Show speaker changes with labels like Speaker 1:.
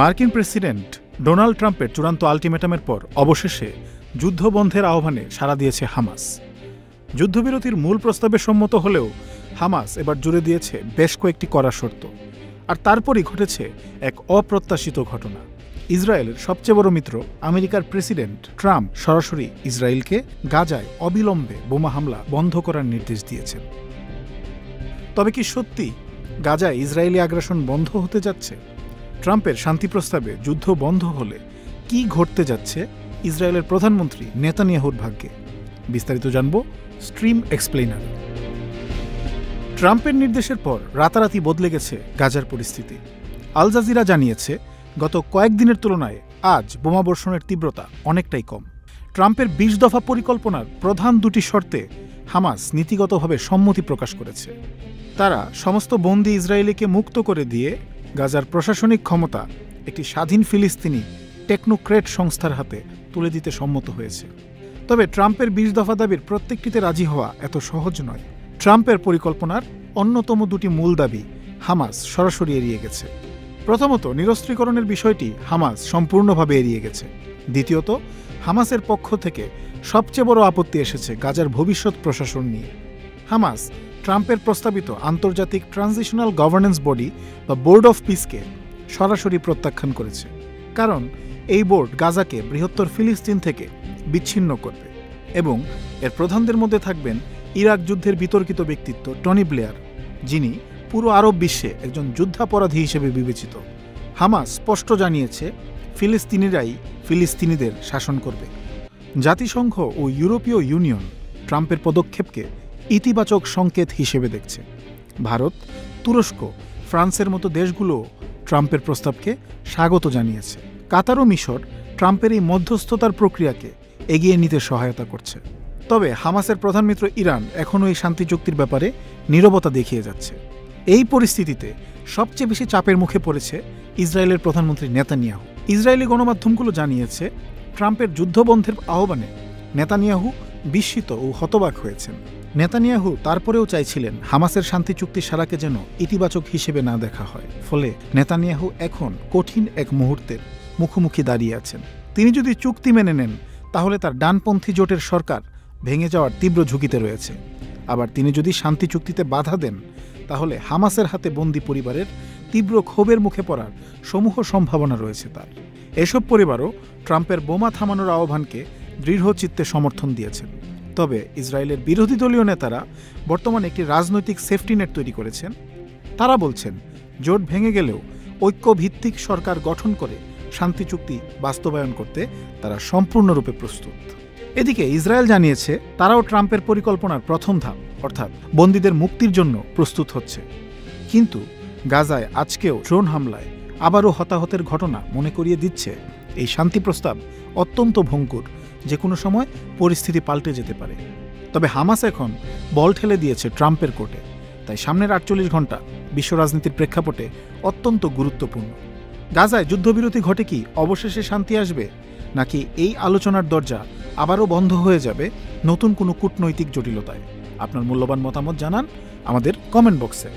Speaker 1: মার্কিন president Donald ট্রাম্পের চূড়ান্ত আলটিমেটামের পর অবশেষে যুদ্ধবন্ধের আহ্বানে সাড়া দিয়েছে হামাস। যুদ্ধবিরতির মূল প্রস্তাবে সম্মত হলেও হামাস এবার জুড়ে দিয়েছে বেশ কয়েকটি কড়া শর্ত। আর তারপরই ঘটেছে এক অপ্রত্যাশিত ঘটনা। ইসরায়েলের সবচেয়ে বড় মিত্র আমেরিকার প্রেসিডেন্ট ট্রাম্প সরাসরি ইসরায়েলকে গাজায় অবিলম্বে বোমা হামলা বন্ধ করার নির্দেশ দিয়েছেন। তবে কি সত্যি গাজায় ইসরায়েলি আগ্রাসন বন্ধ হতে যাচ্ছে? ট্রাম্পের শান্তি প্রস্তাবে যুদ্ধ বন্ধ হলে কি ঘটতে যাচ্ছে ইসরায়েলের প্রধানমন্ত্রী নেতানিয়াহুর ভাগ্যে? বিস্তারিত জানব স্ট্রিম এক্সপ্লেইনারে। ট্রাম্পের নির্দেশের পর রাতারাতি বদলে গেছে গাজার পরিস্থিতি। আল জাজিরা জানিয়েছে গত কয়েকদিনের তুলনায় আজ বোমাবর্ষণের তীব্রতা অনেকটাই কম। ট্রাম্পের ২০ দফা পরিকল্পনার প্রধান দুটি শর্তে হামাস নীতিগতভাবে সম্মতি প্রকাশ করেছে। তারা সমস্ত বন্দী ইসরায়েলিকে মুক্ত করে দিয়ে গাজার প্রশাসনিক ক্ষমতা একটি স্বাধীন ফিলিস্তিনি টেকনোক্রেট সংস্থার হাতে তুলে দিতে সম্মত হয়েছে। তবে ট্রাম্পের ২০ দফা দাবির প্রত্যেকটিতে রাজি হওয়া এত সহজ নয়। ট্রাম্পের পরিকল্পনার অন্যতম দুটি মূল দাবি হামাস সরাসরি এড়িয়ে গেছে। প্রথমত, নিরস্ত্রীকরণের বিষয়টি হামাস সম্পূর্ণভাবে এড়িয়ে গেছে। দ্বিতীয়ত, হামাসের পক্ষ থেকে সবচেয়ে বড় আপত্তি এসেছে গাজার ভবিষ্যৎ প্রশাসন নিয়ে। হামাস ট্রাম্পের প্রস্তাবিত আন্তর্জাতিক ট্রানজিশনাল গভর্নেন্স বডি বা বোর্ড অফ পিসকে সরাসরি প্রত্যাখ্যান করেছে। কারণ এই বোর্ড গাজাকে বৃহত্তর ফিলিস্তিন থেকে বিচ্ছিন্ন করবে এবং এর প্রধানদের মধ্যে থাকবেন ইরাক যুদ্ধের বিতর্কিত ব্যক্তিত্ব টনি ব্লেয়ার, যিনি পুরো আরব বিশ্বে একজন যুদ্ধাপরাধী হিসেবে বিবেচিত। হামাস স্পষ্ট জানিয়েছে ফিলিস্তিনিরাই ফিলিস্তিনিদের শাসন করবে। জাতিসংঘ ও ইউরোপীয় ইউনিয়ন ট্রাম্পের পদক্ষেপকে ইতিবাচক সংকেত হিসেবে দেখছে। ভারত, তুরস্ক, ফ্রান্সের মতো দেশগুলো ট্রাম্পের প্রস্তাবকে স্বাগত জানিয়েছে। কাতার ও মিশর ট্রাম্পের এই মধ্যস্থতার প্রক্রিয়াকে এগিয়ে নিতে সহায়তা করছে। তবে হামাসের প্রধান মিত্র ইরান এখনও এই শান্তি চুক্তির ব্যাপারে নীরবতা দেখিয়ে যাচ্ছে। এই পরিস্থিতিতে সবচেয়ে বেশি চাপের মুখে পড়েছে ইসরায়েলের প্রধানমন্ত্রী নেতানিয়াহু। ইসরায়েলি গণমাধ্যমগুলো জানিয়েছে ট্রাম্পের যুদ্ধবন্ধের আহ্বানে নেতানিয়াহু বিস্মিত ও হতবাক হয়েছেন। নেতানিয়াহু তারপরেও চাইছিলেন হামাসের শান্তি চুক্তির সারাকে যেন ইতিবাচক হিসেবে না দেখা হয়। ফলে নেতানিয়াহু এখন কঠিন এক মুহূর্তের মুখোমুখি দাঁড়িয়ে আছেন। তিনি যদি চুক্তি মেনে নেন তাহলে তার ডানপন্থী জোটের সরকার ভেঙে যাওয়ার তীব্র ঝুঁকিতে রয়েছে। আবার তিনি যদি শান্তি চুক্তিতে বাধা দেন তাহলে হামাসের হাতে বন্দী পরিবারের তীব্র ক্ষোভের মুখে পড়ার সমূহ সম্ভাবনা রয়েছে তার। এসব পরিবারও ট্রাম্পের বোমা থামানোর আহ্বানকে দৃঢ় চিত্তে সমর্থন দিয়েছেন। তবে ইসরায়েলের বিরোধী দলীয় নেতারা বর্তমানে একটি রাজনৈতিক সেফটি নেট তৈরি করেছেন। তারা বলছেন জোট ভেঙে গেলেও ঐক্যভিত্তিক সরকার গঠন করে শান্তি চুক্তি বাস্তবায়ন করতে তারা সম্পূর্ণরূপে প্রস্তুত। এদিকে ইসরায়েল জানিয়েছে তারাও ট্রাম্পের পরিকল্পনার প্রথম ধাপ অর্থাৎ বন্দীদের মুক্তির জন্য প্রস্তুত হচ্ছে। কিন্তু গাজায় আজকেও ড্রোন হামলায় আবারও হতাহতের ঘটনা মনে করিয়ে দিচ্ছে এই শান্তি প্রস্তাব অত্যন্ত ভঙ্গুর, যে কোনো সময় পরিস্থিতি পাল্টে যেতে পারে। তবে হামাস এখন বল ঠেলে দিয়েছে ট্রাম্পের কোর্টে, তাই সামনের ৪৮ ঘণ্টা বিশ্ব রাজনীতির প্রেক্ষাপটে অত্যন্ত গুরুত্বপূর্ণ। গাজায় যুদ্ধবিরতি ঘটে কি অবশেষে শান্তি আসবে, নাকি এই আলোচনার দরজা আবারও বন্ধ হয়ে যাবে নতুন কোনো কূটনৈতিক জটিলতায়? আপনার মূল্যবান মতামত জানান আমাদের কমেন্ট বক্সে।